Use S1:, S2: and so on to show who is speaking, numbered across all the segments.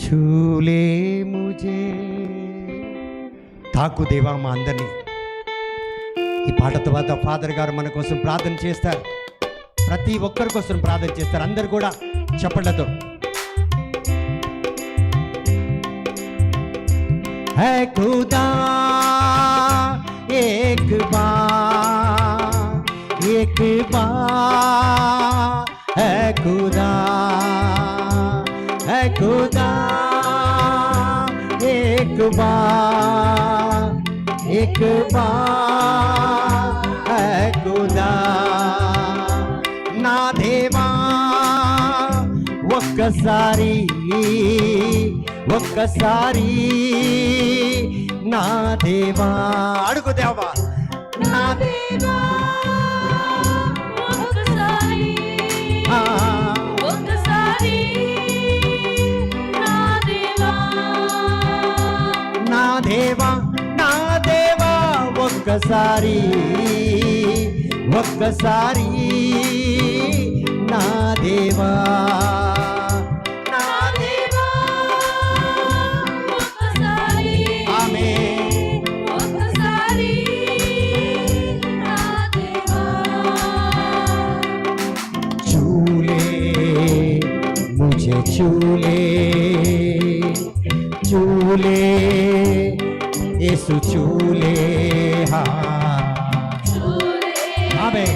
S1: छूले मुझे తాకు దేవా మా అందరినీ. ఈ పాట తర్వాత ఫాదర్ గారు మన కోసం ప్రార్థన చేస్తారు. ప్రతి ఒక్కరి కోసం ప్రార్థన చేస్తారు. అందరు కూడా చప్పట్లతో है खुदा एक बार है खुदा एक बार है खुदा ना देवा ఒక్కసారి నా దేవా అడుగు దేవా నా దేవా ఒక్కసారి నా దేవా ఒక్కసారి నా దేవా चूले यीशु चूले आमेन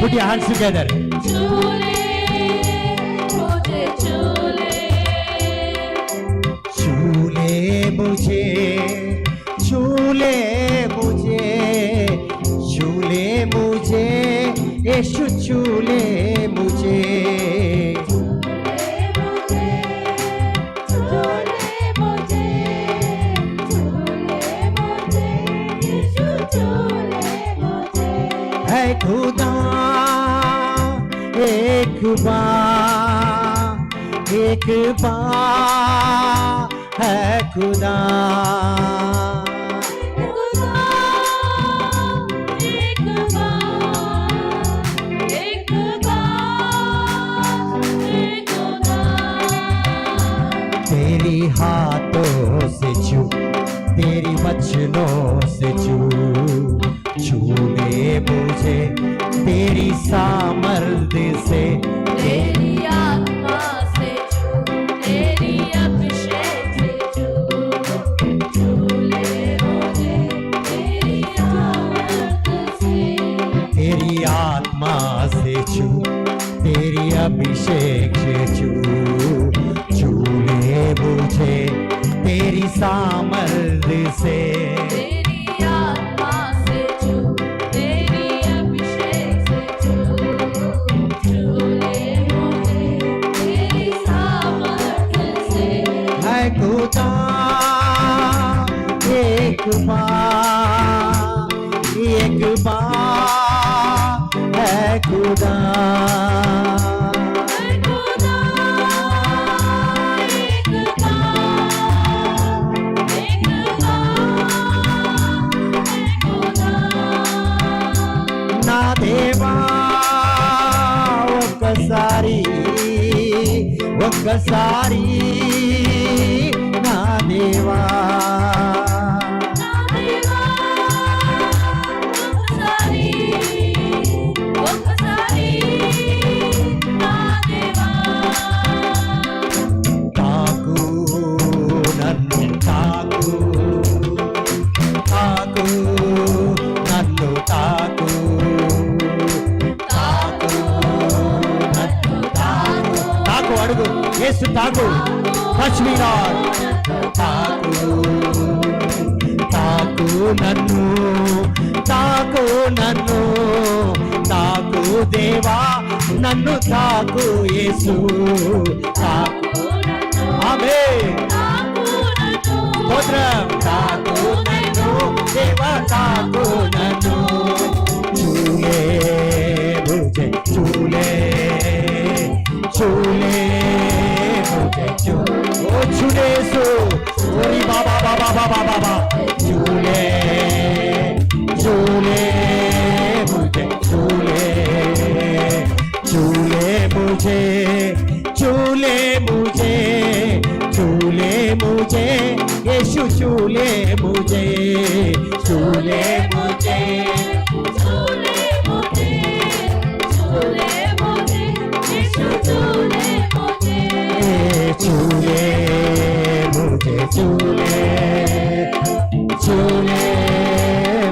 S1: put your hands together चूले मुझे यीशु चूले मुझे है खुदा एक बार है खुदा तेरी हाथों से छू तेरी वचनों से छूले मुझे तेरी सामर्थ्य से
S2: तेरी आत्मा से तेरी अभिषेक से छूले मुझे तेरी सामर्थ्य से
S1: तेरी आत्मा से तेरी अभिषेक से छूले मुझे तेरी सामर्थ्य से
S2: तेरी आत्मा से तेरी अभिषेक से छूले मुझे तेरी सामर्थ्य से
S1: है खुदा एक बार है खुदा ఒక్కసారి నా దేవా తాకు నన్ను తాకు అడుగు యేసు తాకు touch me Lord తాకు నన్ను తాకు దేవా నన్ను తాకు యేసు తాకు ఆమేన్ స్తోత్రం తాకు నన్ను దేవా తాకు నన్ను చూలే ముझे चूले ओ चूले सो ओरी बाबा चूले मुझे छूले मुझे, छूले मुझे, यीशु छूले मुझे, छूले मुझे,
S2: झूले मुझे, झूले मुझे, यीशु झूले मुझे,
S1: छूले मुझे, छूले, छूले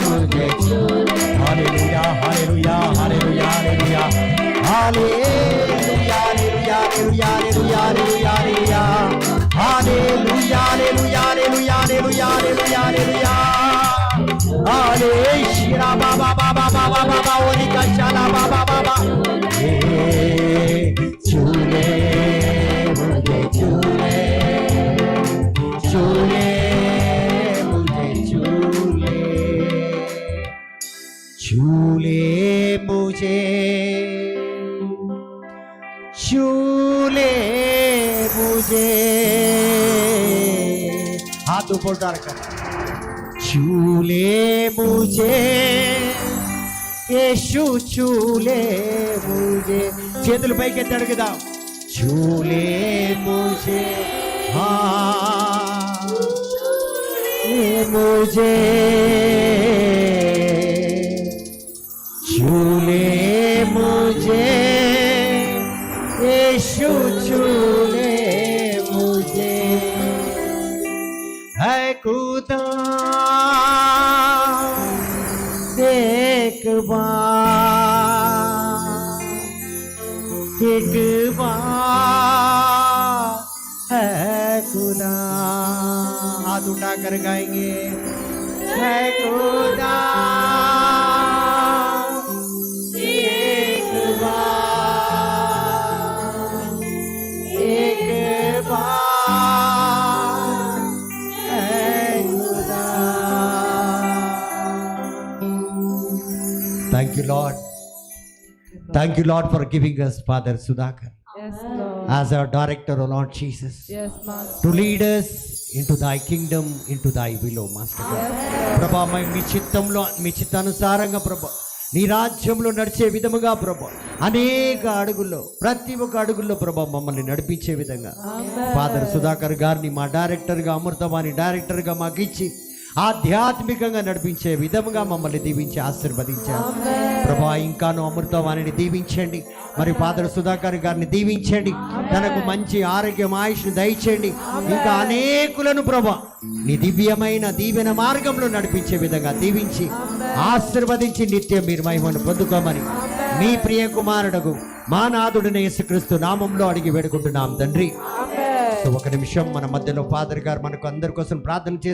S1: मुझे,
S2: झूले
S1: hallelujah hallelujah hallelujah hallelujah hallelujah hallelujah hallelujah hallelujah hallelujah hallelujah hallelujah hallelujah hallelujah hallelujah हाले शिरा बाबा बाबा बाबा बाबा ओरी कशाला बाबा बाबा झूले मुझे झूले झूले मुझे झूले झूले मुझे झूले मुझे हाथ ऊपर डालकर झूले मुझे यीशु झूले मुझे చేతులు పైకి ఎత్తి అడుగుదాం झूले मुझे हाँ मुझे झूले मुझे यीशु झूले मुझे है खुदा एक बार है खुदा हाथ उठा कर गाएंगे है खुदा एक बार है खुदा Thank you, Lord. Thank you, Lord, for giving us Father Sudhakar
S2: Yes, Lord.
S1: as our director, O Lord Jesus,
S2: Yes, Master.
S1: to lead us into thy kingdom, into thy will, O Master God. ప్రభా మీ చిత్తంలో మీ చిత్తానుసారంగా ప్రభా నీ రాజ్యంలో నడిచే విధముగా ప్రభా అనేక అడుగుల్లో ప్రతి ఒక్క అడుగుల్లో ప్రభా మమ్మల్ని నడిపించే విధంగా ఫాదర్ సుధాకర్ గారిని మా డైరెక్టర్గా అమృతవాణి డైరెక్టర్గా మాకు ఇచ్చి ఆధ్యాత్మికంగా నడిపించే విధముగా మమ్మల్ని దీవించి ఆశీర్వదించారు ప్రభా ఇంకాను అమృతవాణిని దీవించండి మరి ఫాదర్ సుధాకర్ గారిని దీవించండి తనకు మంచి ఆరోగ్యం ఆయుష్ దయచేయండి ఇంకా అనేకులను ప్రభా నీ దివ్యమైన దీవెన మార్గంలో నడిపించే విధంగా దీవించి ఆశీర్వదించి నిత్యం మీరు మహిమను పొందుకోమని మీ ప్రియ కుమారుడకు మా నాథుడైన యేసుక్రీస్తు నామంలో అడిగి వేడుకుంటున్నాం తండ్రి. సో ఒక నిమిషం మన మధ్యలో ఫాదర్ గారు మనకు అందరి కోసం ప్రార్థన చేస్తారు.